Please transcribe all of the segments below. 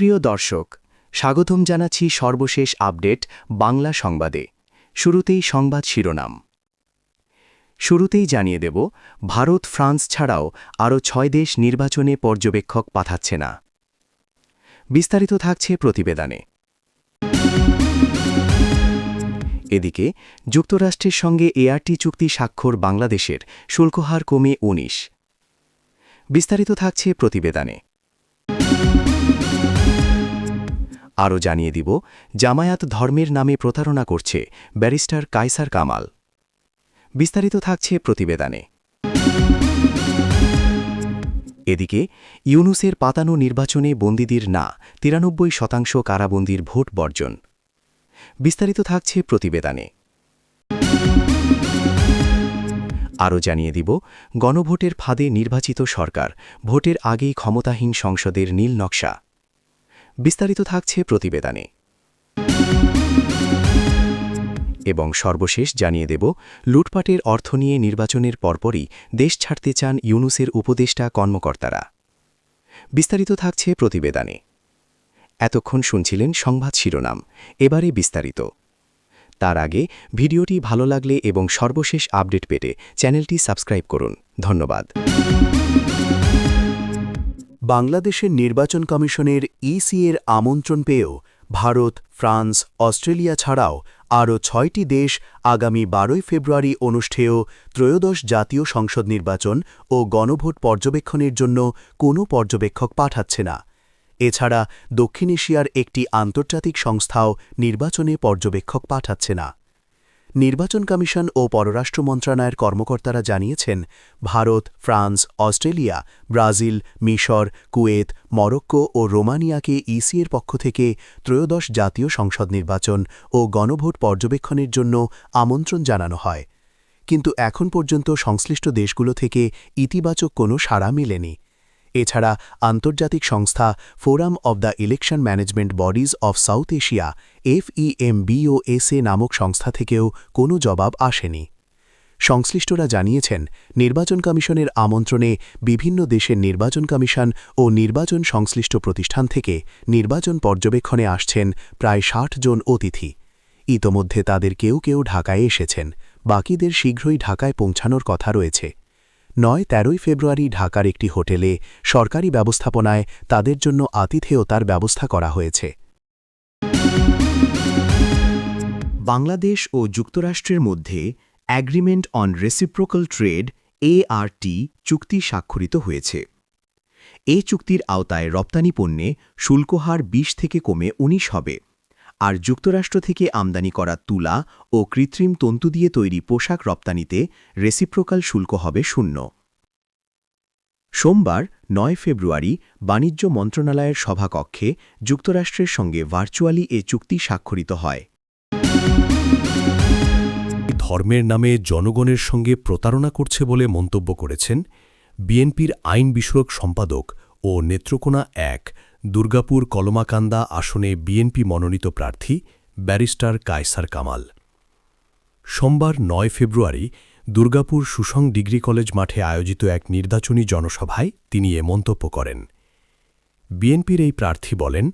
সুপ্রিয় দর্শক, স্বাগতম জানাচ্ছি সর্বশেষ আপডেট বাংলা সংবাদে। শুরুতেই সংবাদ শিরোনাম। শুরুতেই জানিয়ে দেব, ভারত ফ্রান্স ছাড়াও আরও ৬ দেশ নির্বাচনে পর্যবেক্ষক পাঠাচ্ছে না। বিস্তারিত থাকছে প্রতিবেদনে। এদিকে যুক্তরাষ্ট্রের সঙ্গে এআরটি চুক্তি স্বাক্ষর বাংলাদেশের শুল্কহার কমে ১৯। বিস্তারিত থাকছে প্রতিবেদনে। আরও জানিয়ে দিব, জামায়াত ধর্মের নামে প্রতারণা করছে ব্যারিস্টার কায়সার কামাল। বিস্তারিত থাকছে প্রতিবেদনে। এদিকে ইউনূসের পাতানো নির্বাচনে বন্দীদের না ৯৩% কারাবন্দির ভোট বর্জন। বিস্তারিত থাকছে প্রতিবেদনে। আরও জানিয়ে দিব, গণভোটের ফাঁদে নির্বাচিত সরকার, ভোটের আগেই ক্ষমতাহীন সংসদের নীল নকশা। বিস্তারিত থাকছে প্রতিবেদনে। এবং সর্বশেষ জানিয়ে দেব, লুটপাটের অর্থ নিয়ে নির্বাচনের পরপরই দেশ ছাড়তে চান ইউনূসের উপদেষ্টা কর্মকর্তারা। বিস্তারিত থাকছে প্রতিবেদনে। এতক্ষণ শুনছিলেন সংবাদ শিরোনাম, এবারে বিস্তারিত। তার আগে ভিডিওটি ভালো লাগলে এবং সর্বশেষ আপডেট পেতে চ্যানেলটি সাবস্ক্রাইব করুন। ধন্যবাদ। বাংলাদেশের নির্বাচন কমিশনের ইসি এর আমন্ত্রণ পেয়েও ভারত, ফ্রান্স, অস্ট্রেলিয়া ছাড়াও আরও ৬টি দেশ আগামী ১২ ফেব্রুয়ারি অনুষ্ঠেয় ত্রয়োদশ জাতীয় সংসদ নির্বাচন ও গণভোট পর্যবেক্ষণের জন্য কোনো পর্যবেক্ষক পাঠাচ্ছে না। এছাড়া দক্ষিণ এশিয়ার একটি আন্তর্জাতিক সংস্থাও নির্বাচনে পর্যবেক্ষক পাঠাচ্ছে না। নির্বাচন কমিশন ও পররাষ্ট্র মন্ত্রণালয়ের কর্মকর্তারা জানিয়েছেন, ভারত, ফ্রান্স, অস্ট্রেলিয়া, ব্রাজিল, মিশর, কুয়েত, মরক্কো ও রোমানিয়াকে ইসি এর পক্ষ থেকে ত্রয়োদশ জাতীয় সংসদ নির্বাচন ও গণভোট পর্যবেক্ষণের জন্য আমন্ত্রণ জানানো হয়। কিন্তু এখন পর্যন্ত সংশ্লিষ্ট দেশগুলো থেকে ইতিবাচক কোনো সাড়া মেলেনি। এছাড়া আন্তর্জাতিক সংস্থা forum of the election management bodies of south Asia FEMBOSA নামক সংস্থা থেকেও কোনো জবাব আসেনি। সংশ্লিষ্টরা জানিয়েছেন, নির্বাচন কমিশনের আমন্ত্রণে বিভিন্ন দেশের নির্বাচন কমিশন ও নির্বাচন সংশ্লিষ্ট প্রতিষ্ঠান থেকে নির্বাচন পর্যবেক্ষণে আসছেন প্রায় ৬০ জন অতিথি। ইতোমধ্যে তাদের কেউ কেউ ঢাকায় এসেছেন, বাকিদের শীঘ্রই ঢাকায় পৌঁছানোর কথা রয়েছে। ৯-১৩ ফেব্রুয়ারি ঢাকার একটি হোটেলে সরকারি ব্যবস্থাপনায় তাদের জন্য আতিথেয়তার ব্যবস্থা করা হয়েছে। বাংলাদেশ ও যুক্তরাষ্ট্রের মধ্যে agreement on reciprocal trade ART চুক্তি স্বাক্ষরিত হয়েছে। এ চুক্তির আওতায় রপ্তানি পণ্যে শুল্কহার ২০ থেকে কমে ১৯ হবে, আর যুক্তরাষ্ট্র থেকে আমদানি করা তুলা ও কৃত্রিম তন্তু দিয়ে তৈরি পোশাক রপ্তানিতে রেসিপ্রোকাল শুল্ক হবে 0। সোমবার ৯ ফেব্রুয়ারি বাণিজ্য মন্ত্রণালয়ের সভাকক্ষে যুক্তরাষ্ট্রের সঙ্গে ভার্চুয়ালি এ চুক্তি স্বাক্ষরিত হয়। ধর্মের নামে জনগণের সঙ্গে প্রতারণা করছে বলে মন্তব্য করেছেন বিএনপির আইন বিষয়ক সম্পাদক ও নেত্রকোনা ১ দুর্গাপুর কলমাকান্দা আসনে বিএনপি মনোনীত প্রার্থী ব্যারিস্টার কায়সার কামাল। সোমবার ৯ ফেব্রুয়ারি দুর্গাপুর সুসং ডিগ্রি কলেজ মাঠে আয়োজিত এক নির্বাচনী জনসভায় তিনি এ মন্তব্য করেন। বিএনপির এই প্রার্থী বলেন,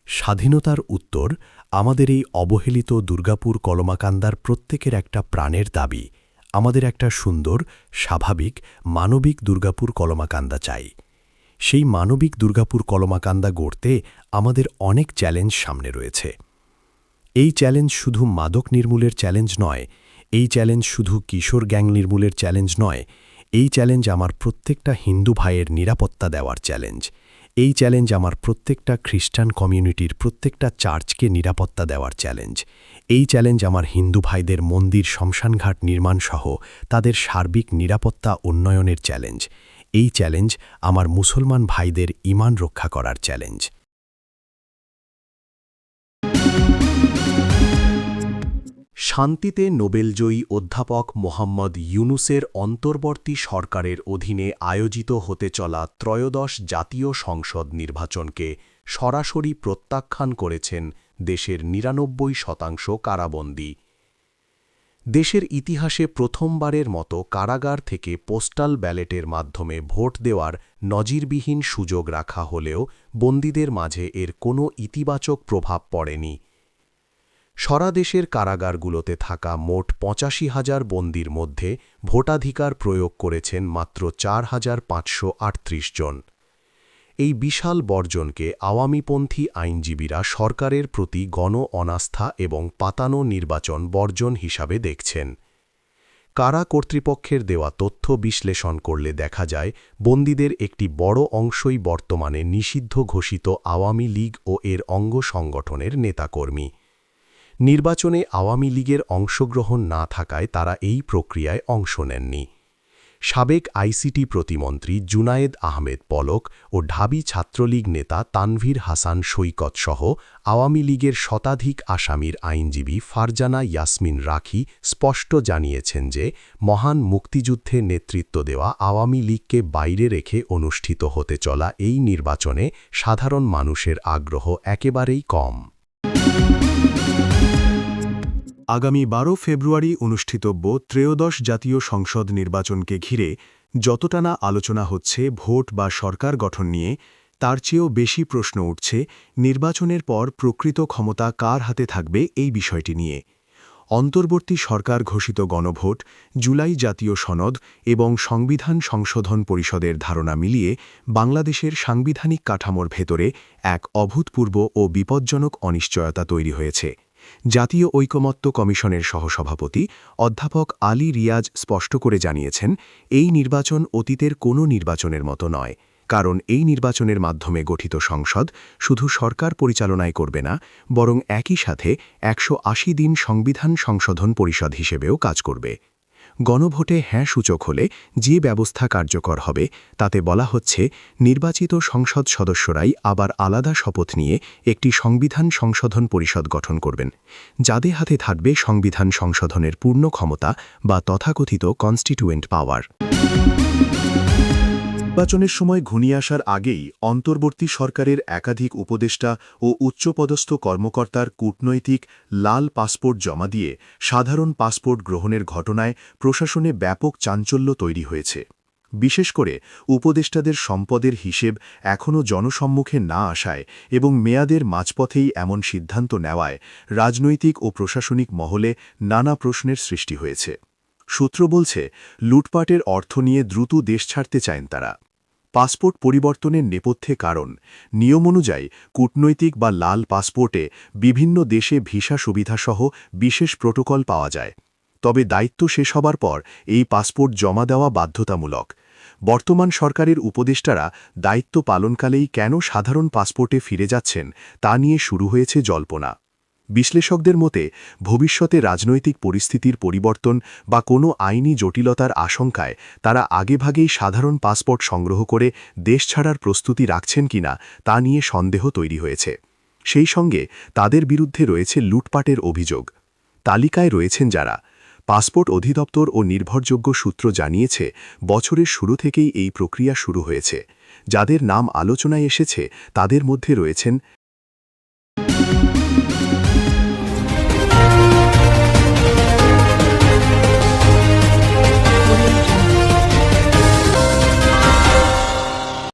স্বাধীনতার উত্তর আমাদের এই অবহেলিত দুর্গাপুর কলমাকান্দার প্রত্যেকের একটা প্রাণের দাবি। আমাদের একটা সুন্দর, স্বাভাবিক, মানবিক দুর্গাপুর কলমাকান্দা চাই। সেই মানবিক দুর্গাপুর কলমাকান্দা গড়তে আমাদের অনেক চ্যালেঞ্জ সামনে রয়েছে। এই চ্যালেঞ্জ শুধু মাদক নির্মূলের চ্যালেঞ্জ নয়, এই চ্যালেঞ্জ শুধু কিশোর গ্যাং নির্মূলের চ্যালেঞ্জ নয়, এই চ্যালেঞ্জ আমার প্রত্যেকটা হিন্দু ভাইয়ের নিরাপত্তা দেওয়ার চ্যালেঞ্জ। এই চ্যালেঞ্জ আমার প্রত্যেকটা খ্রিস্টান কমিউনিটির প্রত্যেকটা চার্চকে নিরাপত্তা দেওয়ার চ্যালেঞ্জ। এই চ্যালেঞ্জ আমার হিন্দু ভাইদের মন্দির, শ্মশানঘাট নির্মাণসহ তাদের সার্বিক নিরাপত্তা উন্নয়নের চ্যালেঞ্জ। এই চ্যালেঞ্জ আমার মুসলমান ভাইদের ঈমান রক্ষা করার চ্যালেঞ্জ। শান্তিতে নোবেলজয়ী অধ্যাপক মোহাম্মদ ইউনূসের অন্তর্বর্তী সরকারের অধীনে আয়োজিত হতে চলা ত্রয়োদশ জাতীয় সংসদ নির্বাচনকে সরাসরি প্রত্যাখ্যান করেছেন দেশের ৯৯% কারাবন্দী। দেশের ইতিহাসে প্রথমবারের মতো কারাগার থেকে পোস্টাল ব্যালটের মাধ্যমে ভোট দেওয়ার নজিরবিহীন সুযোগ রাখা হলেও বন্দীদের মাঝে এর কোনো ইতিবাচক প্রভাব পড়েনি। সারা দেশের কারাগারগুলোতে থাকা মোট ৮৫,০০০ বন্দীর মধ্যে ভোটাধিকার প্রয়োগ করেছেন মাত্র ৪,৫৩৮ জন। এই বিশাল বর্জনকে আওয়ামীপন্থী আইনজীবীরা সরকারের প্রতি গণ অনাস্থা এবং পাতানো নির্বাচন বর্জন হিসাবে দেখছেন। কারা কর্তৃপক্ষের দেওয়া তথ্য বিশ্লেষণ করলে দেখা যায়, বন্দীদের একটি বড় অংশই বর্তমানে নিষিদ্ধ ঘোষিত আওয়ামী লীগ ও এর অঙ্গ সংগঠনের নেতাকর্মী। নির্বাচনে আওয়ামী লীগের অংশগ্রহণ না থাকায় তারা এই প্রক্রিয়ায় অংশ নেননি। সাবেক আইসিটি প্রতিমন্ত্রী জুনায়েদ আহমেদ পলক ও ঢাবি ছাত্রলীগ নেতা তানভীর হাসান সৈকত সহ আওয়ামী লীগের শতাধিক আসামির আইনজীবী ফারজানা ইয়াসমিন রাখি স্পষ্ট জানিয়েছেন যে মহান মুক্তিযুদ্ধে নেতৃত্ব দেওয়া আওয়ামী লীগকে বাইরে রেখে অনুষ্ঠিত হতে চলা এই নির্বাচনে সাধারণ মানুষের আগ্রহ একেবারেই কম। আগামী ১২ ফেব্রুয়ারি অনুষ্ঠিতব্য ত্রয়োদশ জাতীয় সংসদ নির্বাচনকে ঘিরে যতটা না আলোচনা হচ্ছে ভোট বা সরকার গঠন নিয়ে, তার চেয়েও বেশি প্রশ্ন উঠছে নির্বাচনের পর প্রকৃত ক্ষমতা কার হাতে থাকবে এই বিষয়টি নিয়ে। অন্তর্বর্তী সরকার ঘোষিত গণভোট, জুলাই জাতীয় সনদ এবং সংবিধান সংশোধন পরিষদের ধারণা মিলিয়ে বাংলাদেশের সাংবিধানিক কাঠামোর ভেতরে এক অভূতপূর্ব ও বিপজ্জনক অনিশ্চয়তা তৈরি হয়েছে। জাতীয় ঐকমত্য কমিশনের সহসভাপতি অধ্যাপক আলী রিয়াজ স্পষ্ট করে জানিয়েছেন, এই নির্বাচন অতীতের কোনো নির্বাচনের মতো নয়, কারণ এই নির্বাচনের মাধ্যমে গঠিত সংসদ শুধু সরকার পরিচালনায় করবে না, বরং একই সাথে ১৮০ দিন সংবিধান সংশোধন পরিষদ হিসেবেও কাজ করবে। গণভোটে হ্যাঁ সূচক হলে যে ব্যবস্থা কার্যকর হবে তাতে বলা হচ্ছে, নির্বাচিত সংসদ সদস্যরাই আবার আলাদা শপথ নিয়ে একটি সংবিধান সংশোধন পরিষদ গঠন করবেন, যাদের হাতে থাকবে সংবিধান সংশোধনের পূর্ণ ক্ষমতা বা তথাকথিত কনস্টিটিউয়েন্ট পাওয়ার। নির্বাচনের সময় ঘনিয়ে আসার আগেই অন্তর্বর্তী সরকারের একাধিক উপদেষ্টা ও উচ্চপদস্থ কর্মকর্তার কূটনৈতিক লাল পাসপোর্ট জমা দিয়ে সাধারণ পাসপোর্ট গ্রহণের ঘটনায় প্রশাসনে ব্যাপক চাঞ্চল্য তৈরি হয়েছে। বিশেষ করে উপদেষ্টাদের সম্পদের হিসেব এখনও জনসম্মুখে না আসায় এবং মেয়াদের মাঝপথেই এমন সিদ্ধান্ত নেওয়ায় রাজনৈতিক ও প্রশাসনিক মহলে নানা প্রশ্নের সৃষ্টি হয়েছে। সূত্র বলছে, লুটপাটের অর্থ নিয়ে দ্রুত দেশ ছাড়তে চান তারা। পাসপোর্ট পরিবর্তনের নেপথ্যে কারণ, নিয়ম অনুযায়ী কূটনৈতিক বা লাল পাসপোর্টে বিভিন্ন দেশে ভিসা সুবিধাসহ বিশেষ প্রোটোকল পাওয়া যায়। তবে দায়িত্ব শেষ হবার পর এই পাসপোর্ট জমা দেওয়া বাধ্যতামূলক। বর্তমান সরকারের উপদেষ্টারা দায়িত্ব পালনকালেই কেন সাধারণ পাসপোর্টে ফিরে যাচ্ছেন তা নিয়ে শুরু হয়েছে জল্পনা। বিশ্লেষকদের মতে, ভবিষ্যতে রাজনৈতিক পরিস্থিতির পরিবর্তন বা কোনো আইনি জটিলতার আশঙ্কায় তারা আগেভাগেই সাধারণ পাসপোর্ট সংগ্রহ করে দেশ ছাড়ার প্রস্তুতি রাখছেন কিনা তা নিয়ে সন্দেহ তৈরি হয়েছে। সেই সঙ্গে তাদের বিরুদ্ধে রয়েছে লুটপাটের অভিযোগ। তালিকায় রয়েছেন যারা। পাসপোর্ট অধিদপ্তর ও নির্ভরযোগ্য সূত্র জানিয়েছে, বছরের শুরু থেকেই এই প্রক্রিয়া শুরু হয়েছে। যাদের নাম আলোচনায় এসেছে তাদের মধ্যে রয়েছেন